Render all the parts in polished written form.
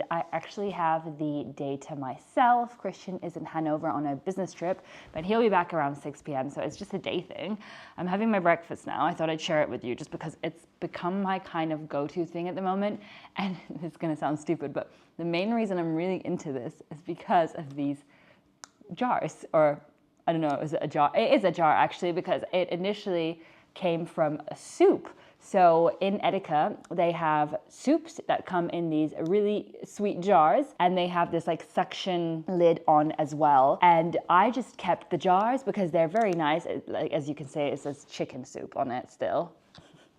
and I actually have the day to myself. Christian is in Hanover on a business trip, but he'll be back around 6 p.m. So it's just a day thing. I'm having my breakfast now. I thought I'd share it with you just because it's become my kind of go-to thing at the moment. And it's gonna sound stupid, but the main reason I'm really into this is because of these jars, or I don't know, is it a jar? It is a jar actually, because it initially came from a soup. So in Edeka, they have soups that come in these really sweet jars, and they have this like suction lid on as well. And I just kept the jars because they're very nice. Like, as you can see, it says chicken soup on it still.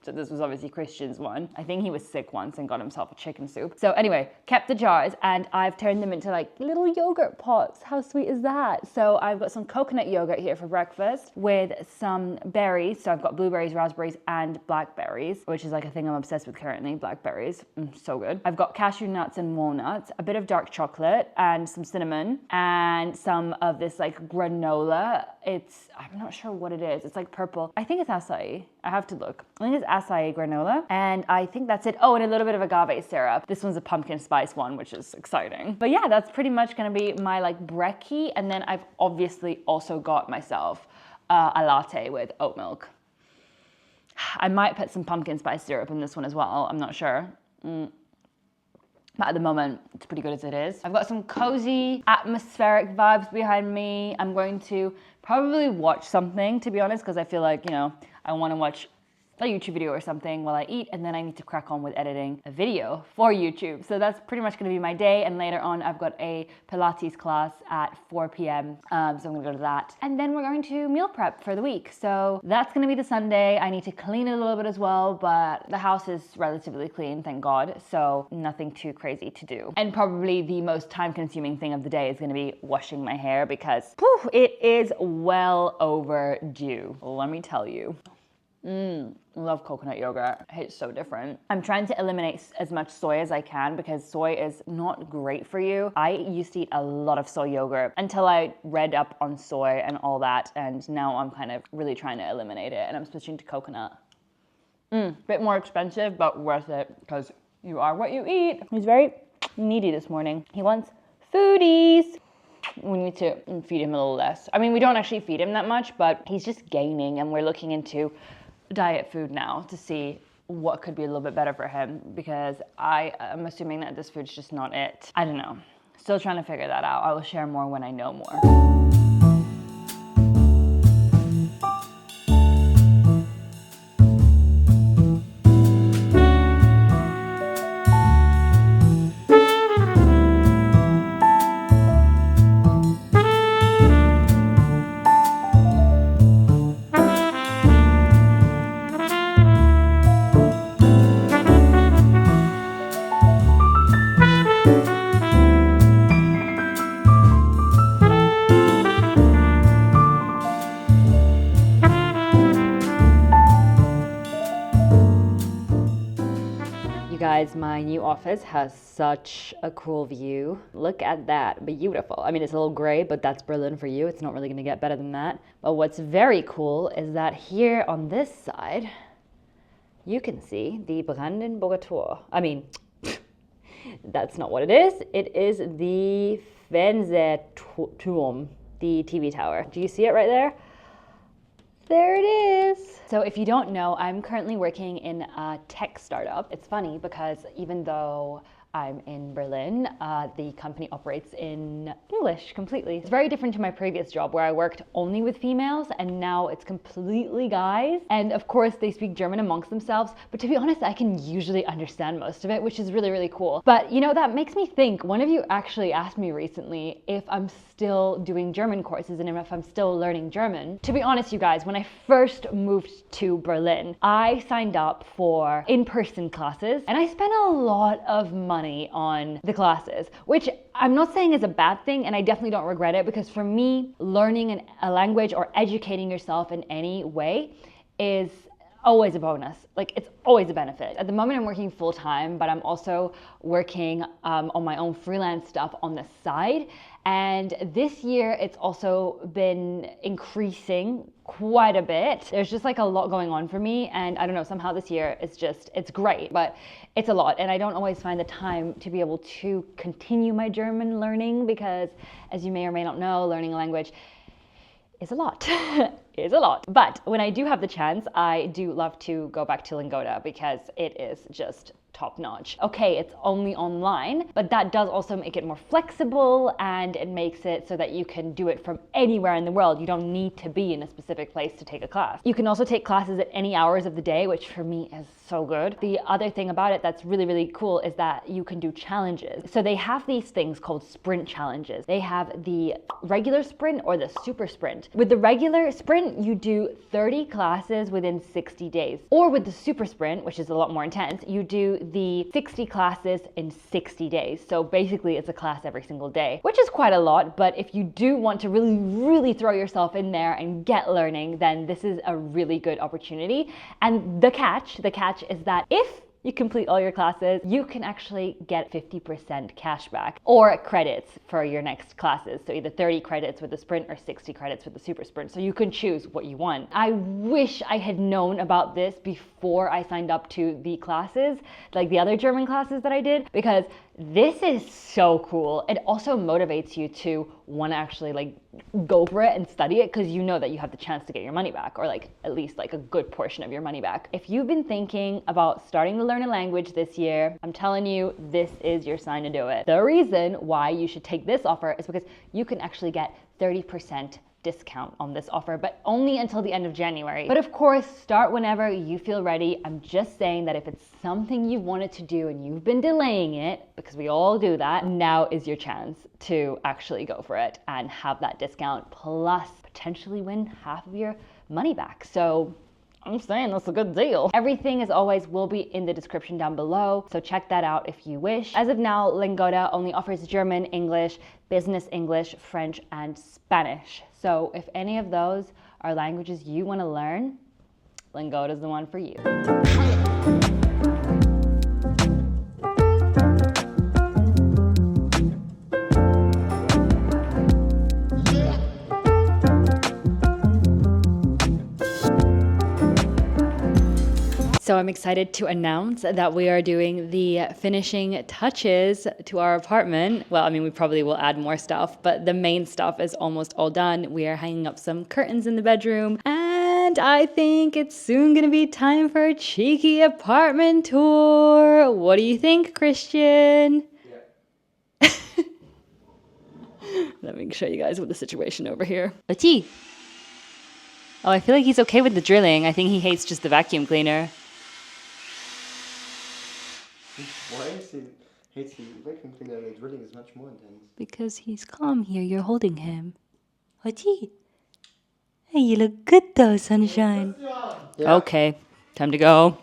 So this was obviously Christian's one. I think he was sick once and got himself a chicken soup. So anyway, kept the jars, and I've turned them into like little yogurt pots. How sweet is that? So I've got some coconut yogurt here for breakfast with some berries. So I've got blueberries, raspberries, and blackberries, which is like a thing I'm obsessed with currently, blackberries. So good. I've got cashew nuts and walnuts, a bit of dark chocolate, and some cinnamon, and some of this like granola. I'm not sure what it is. It's like purple. I think it's acai. I have to look. I think it's acai granola, and I think that's it. Oh, and a little bit of agave syrup. This one's a pumpkin spice one, which is exciting. But yeah, that's pretty much gonna be my like brekkie, and then I've obviously also got myself a latte with oat milk. I might put some pumpkin spice syrup in this one as well. I'm not sure. But at the moment, it's pretty good as it is. I've got some cozy, atmospheric vibes behind me. I'm going to probably watch something, to be honest, because I feel like, I want to watch a YouTube video or something while I eat, and then I need to crack on with editing a video for YouTube. So that's pretty much going to be my day, and later on I've got a Pilates class at 4 p.m. So I'm going to go to that. And then we're going to meal prep for the week. So that's going to be the Sunday. I need to clean it a little bit as well, but the house is relatively clean, thank God. So nothing too crazy to do. And probably the most time-consuming thing of the day is going to be washing my hair, because it is well overdue, let me tell you. Love coconut yogurt. It's so different. I'm trying to eliminate as much soy as I can because soy is not great for you. I used to eat a lot of soy yogurt until I read up on soy and all that, and now I'm kind of really trying to eliminate it, and I'm switching to coconut. Bit more expensive, but worth it, because you are what you eat. He's very needy this morning. He wants foodies. We need to feed him a little less. I mean, we don't actually feed him that much, but he's just gaining, and we're looking into diet food now to see what could be a little bit better for him, because I am assuming that this food's just not it. I don't know. Still trying to figure that out. I will share more when I know more. Guys, my new office has such a cool view. Look at that, beautiful. I mean, it's a little gray, but that's Berlin for you. It's not really gonna get better than that. But what's very cool is that here on this side, you can see the Brandenburger Tor. I mean, that's not what it is. It is the Fernsehturm, the TV tower. Do you see it right there? There it is. So if you don't know, I'm currently working in a tech startup. It's funny because even though I'm in Berlin, the company operates in English completely. It's very different to my previous job where I worked only with females, and now it's completely guys. And of course they speak German amongst themselves, but to be honest, I can usually understand most of it, which is really, really cool. But that makes me think, one of you actually asked me recently if I'm still doing German courses and if I'm still learning German. To be honest, you guys, when I first moved to Berlin, I signed up for in-person classes, and I spent a lot of money on the classes, which I'm not saying is a bad thing, and I definitely don't regret it, because for me, learning a language or educating yourself in any way is always a bonus. Like, it's always a benefit. At the moment, I'm working full time, but I'm also working on my own freelance stuff on the side. And this year, it's also been increasing quite a bit. There's just like a lot going on for me. And I don't know, somehow this year it's great, but it's a lot. And I don't always find the time to be able to continue my German learning because, as you may or may not know, learning a language is a lot. Is a lot. But when I do have the chance, I do love to go back to Lingoda because it is just top notch. Okay, it's only online, but that does also make it more flexible, and it makes it so that you can do it from anywhere in the world. You don't need to be in a specific place to take a class. You can also take classes at any hours of the day, which for me is so good. The other thing about it that's really, really cool is that you can do challenges. So they have these things called sprint challenges. They have the regular sprint or the super sprint. With the regular sprint, you do 30 classes within 60 days. Or with the super sprint, which is a lot more intense, you do the 60 classes in 60 days. So basically it's a class every single day, which is quite a lot. But if you do want to really, really throw yourself in there and get learning, then this is a really good opportunity. And the catch is that if you complete all your classes, you can actually get 50% cash back or credits for your next classes. So either 30 credits with the sprint or 60 credits with the super sprint. So you can choose what you want. I wish I had known about this before I signed up to the classes, like the other German classes that I did, because this is so cool. It also motivates you to want to actually like go for it and study it because you know that you have the chance to get your money back, or like at least like a good portion of your money back. If you've been thinking about starting to learn a language this year, I'm telling you, this is your sign to do it. The reason why you should take this offer is because you can actually get 30% discount on this offer, but only until the end of January. But of course, start whenever you feel ready. I'm just saying that if it's something you've wanted to do and you've been delaying it, because we all do that, now is your chance to actually go for it and have that discount, plus potentially win half of your money back. So I'm saying that's a good deal. Everything, as always, will be in the description down below, so check that out if you wish. As of now, Lingoda only offers German, English, business English, French, and Spanish. So if any of those are languages you want to learn, Lingoda is the one for you. So I'm excited to announce that we are doing the finishing touches to our apartment. Well, I mean, we probably will add more stuff, but the main stuff is almost all done. We are hanging up some curtains in the bedroom, and I think it's soon gonna be time for a cheeky apartment tour. What do you think, Christian? Yeah. Let me show you guys what the situation over here. Ati. Oh, I feel like he's okay with the drilling. I think he hates just the vacuum cleaner. Why hates the vacuum cleaner and the drilling is much more intense? Because he's calm here. You're holding him. Haji. Hey, you look good though, sunshine. Yeah. Okay, time to go.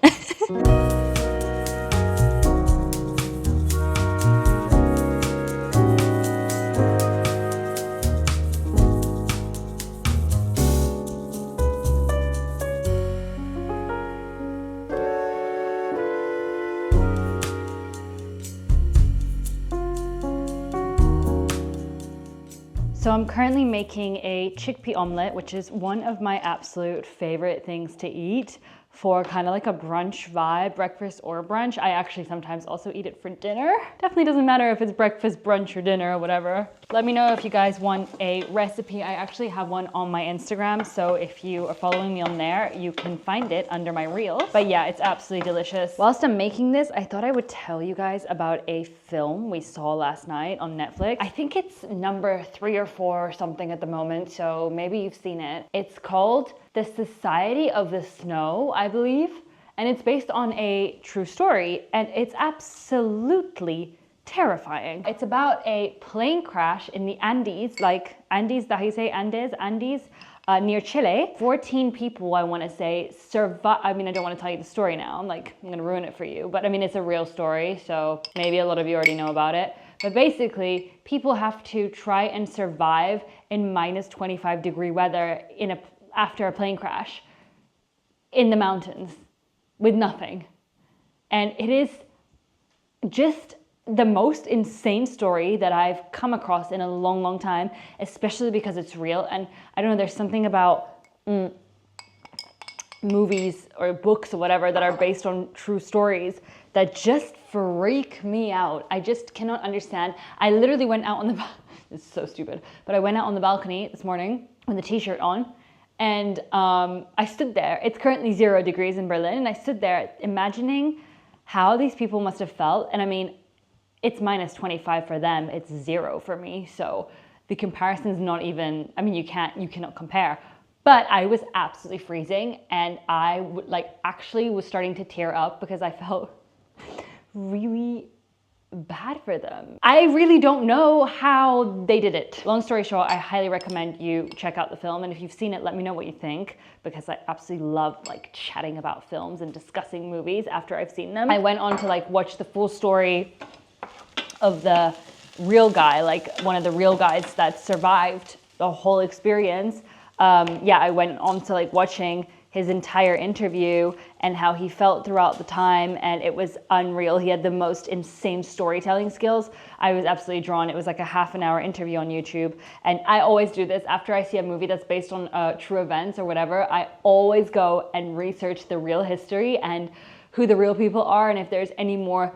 So I'm currently making a chickpea omelet, which is one of my absolute favorite things to eat for kind of like a brunch vibe, breakfast or brunch. I actually sometimes also eat it for dinner. Definitely doesn't matter if it's breakfast, brunch, or dinner or whatever. Let me know if you guys want a recipe. I actually have one on my Instagram, so if you are following me on there, you can find it under my reel. But yeah, it's absolutely delicious. Whilst I'm making this, I thought I would tell you guys about a film we saw last night on Netflix. I think it's number 3 or 4 or something at the moment, so maybe you've seen it. It's called The Society of the Snow, I believe, and it's based on a true story, and it's absolutely terrifying. It's about a plane crash in the Andes, like Andes, how you say Andes, near Chile. 14 people, I want to say, survived. I mean, I don't want to tell you the story now. I'm going to ruin it for you, but I mean, it's a real story, so maybe a lot of you already know about it. But basically, people have to try and survive in minus 25-degree weather after a plane crash. in the mountains with nothing. And it is just the most insane story that I've come across in a long, long time, especially because it's real. And I don't know, there's something about movies or books or whatever that are based on true stories that just freak me out. I just cannot understand. I literally went out on the, it's so stupid, but I went out on the balcony this morning with a t-shirt on, and I stood there. It's currently 0 degrees in Berlin, and I stood there imagining how these people must have felt. And I mean, it's minus 25 for them, it's 0 for me. So the comparison's not even, I mean, you cannot compare. But I was absolutely freezing, and I actually was starting to tear up because I felt really bad for them. I really don't know how they did it. Long story short, I highly recommend you check out the film, and if you've seen it, let me know what you think, because I absolutely love chatting about films and discussing movies after I've seen them. I went on to watch the full story of the real guy, one of the real guys that survived the whole experience. I went on to watching his entire interview and how he felt throughout the time, and it was unreal. He had the most insane storytelling skills. I was absolutely drawn. It was like a half-an-hour interview on YouTube, and I always do this after I see a movie that's based on true events or whatever. I always go and research the real history and who the real people are, and if there's any more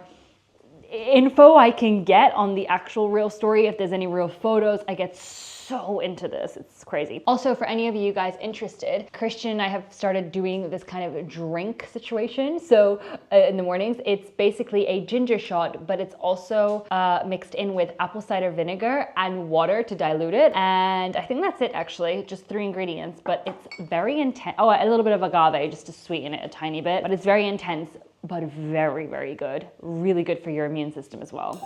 info I can get on the actual real story, if there's any real photos. I get so into this, it's crazy. Also, for any of you guys interested, Christian and I have started doing this kind of drink situation. So in the mornings, it's basically a ginger shot, but it's also mixed in with apple cider vinegar and water to dilute it. And I think that's it, actually, just 3 ingredients, but it's very intense. Oh, a little bit of agave just to sweeten it a tiny bit, but it's very intense, but very, very good. Really good for your immune system as well.